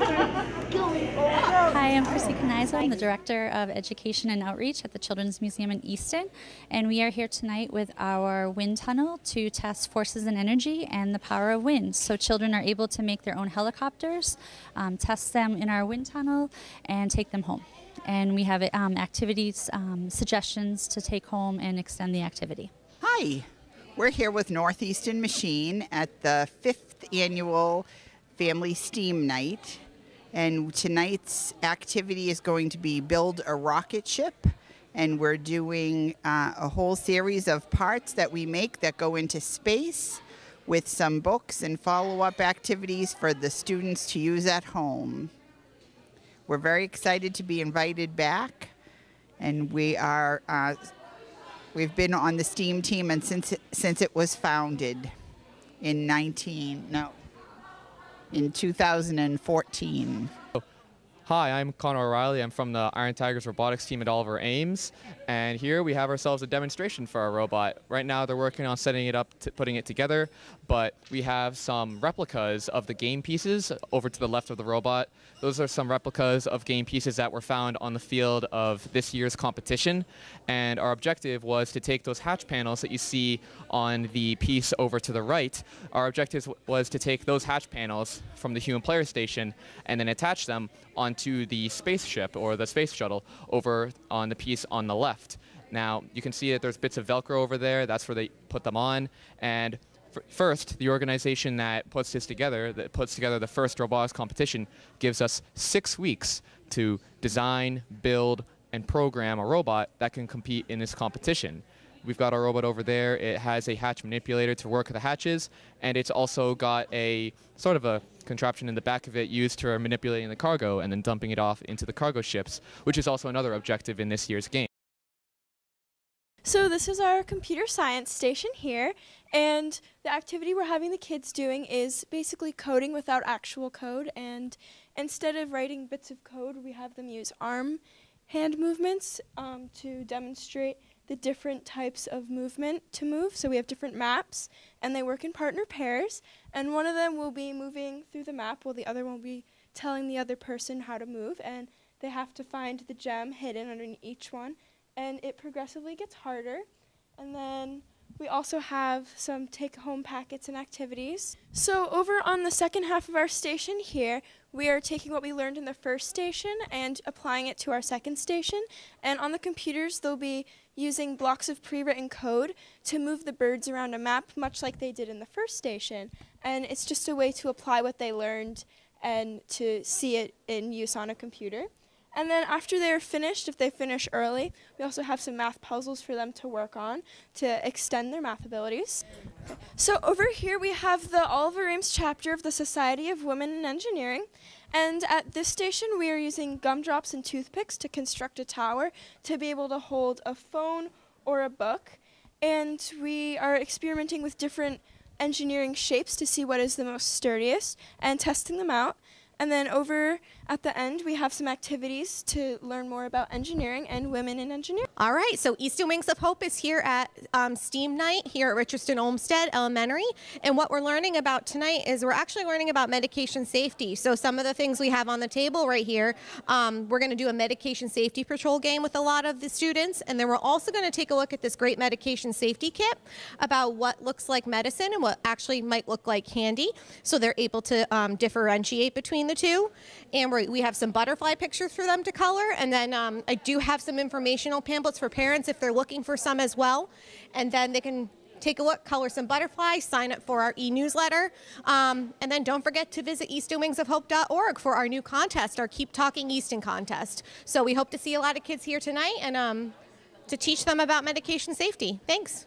Hi, I'm Chrissy Canizzo. I'm the Director of Education and Outreach at the Children's Museum in Easton, and we are here tonight with our wind tunnel to test forces and energy and the power of wind. So children are able to make their own helicopters, test them in our wind tunnel, and take them home. And we have activities, suggestions to take home and extend the activity. Hi, we're here with Northeastern Machine at the 5th annual Family STEAM Night. And tonight's activity is going to be build a rocket ship. And we're doing a whole series of parts that we make that go into space with some books and follow-up activities for the students to use at home. We're very excited to be invited back. And we are, we've been on the STEAM team and since it was founded in 2014. Hi, I'm Connor O'Reilly. I'm from the Iron Tigers Robotics team at Oliver Ames. And here we have ourselves a demonstration for our robot. Right now they're working on setting it up, putting it together, but we have some replicas of the game pieces over to the left of the robot. Those are some replicas of game pieces that were found on the field of this year's competition. And our objective was to take those hatch panels that you see on the piece over to the right. Our objective was to take those hatch panels from the human player station and then attach them onto the spaceship or the space shuttle over on the piece on the left. Now, you can see that there's bits of Velcro over there. That's where they put them on. And first, the organization that puts this together, that puts together the first robotics competition, gives us 6 weeks to design, build, and program a robot that can compete in this competition. We've got our robot over there. It has a hatch manipulator to work the hatches, and it's also got a sort of a contraption in the back of it used for manipulating the cargo and then dumping it off into the cargo ships, which is also another objective in this year's game. So this is our computer science station here, and the activity we're having the kids doing is basically coding without actual code, and instead of writing bits of code, we have them use arm hand movements to demonstrate the different types of movement to move. So we have different maps, and they work in partner pairs, and one of them will be moving through the map while the other one will be telling the other person how to move, and they have to find the gem hidden underneath each one, and it progressively gets harder. And then we also have some take-home packets and activities. So over on the second half of our station here, we are taking what we learned in the first station and applying it to our second station. And on the computers, they'll be using blocks of pre-written code to move the birds around a map, much like they did in the first station. And it's just a way to apply what they learned and to see it in use on a computer. And then after they're finished, if they finish early, we also have some math puzzles for them to work on to extend their math abilities. So over here we have the Oliver Ames chapter of the Society of Women in Engineering. And at this station we are using gumdrops and toothpicks to construct a tower to be able to hold a phone or a book. And we are experimenting with different engineering shapes to see what is the most sturdiest and testing them out. And then over at the end, we have some activities to learn more about engineering and women in engineering. All right, so Easton Wings of Hope is here at STEAM Night here at Richardson Olmsted Elementary. And what we're learning about tonight is we're actually learning about medication safety. So some of the things we have on the table right here, we're going to do a medication safety patrol game with a lot of the students. And then we're also going to take a look at this great medication safety kit about what looks like medicine and what actually might look like candy. So they're able to differentiate between the two. And we have some butterfly pictures for them to color, and then I do have some informational pamphlets for parents if they're looking for some as well. And then they can take a look, color some butterflies, sign up for our e-newsletter, and then don't forget to visit eastonwingsofhope.org for our new contest, our Keep Talking Easton contest. So we hope to see a lot of kids here tonight and to teach them about medication safety. Thanks.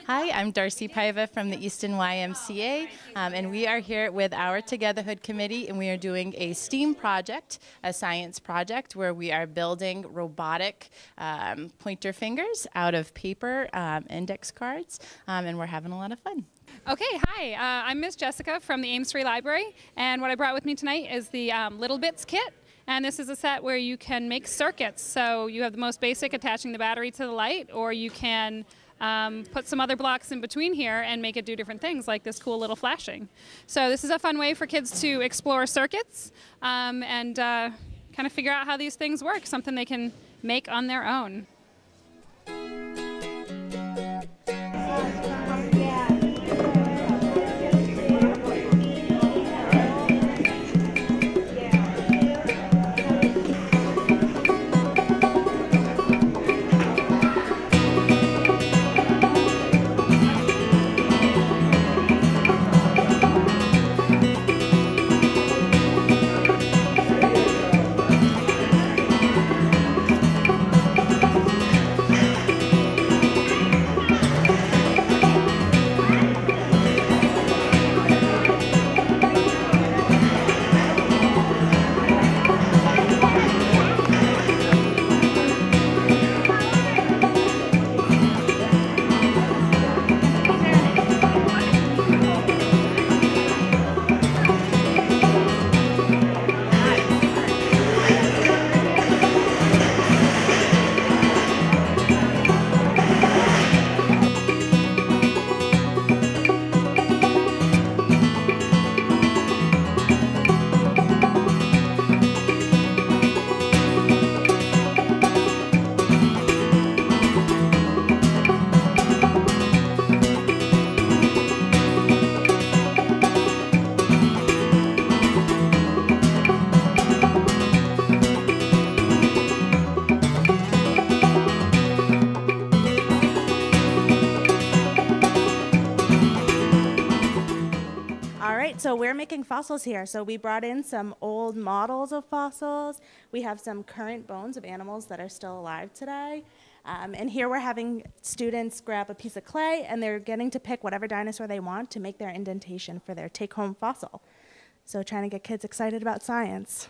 Hi, I'm Darcy Paiva from the Easton YMCA, and we are here with our Togetherhood Committee, and we are doing a STEAM project, a science project, where we are building robotic pointer fingers out of paper index cards, and we're having a lot of fun. Okay, hi, I'm Miss Jessica from the Ames Free Library, and what I brought with me tonight is the Little Bits kit. And this is a set where you can make circuits. So you have the most basic, attaching the battery to the light, or you can put some other blocks in between here and make it do different things, like this cool little flashing. So this is a fun way for kids to explore circuits and kind of figure out how these things work, something they can make on their own. So we're making fossils here. So we brought in some old models of fossils. We have some current bones of animals that are still alive today. And here we're having students grab a piece of clay and they're getting to pick whatever dinosaur they want to make their indentation for their take-home fossil. So trying to get kids excited about science.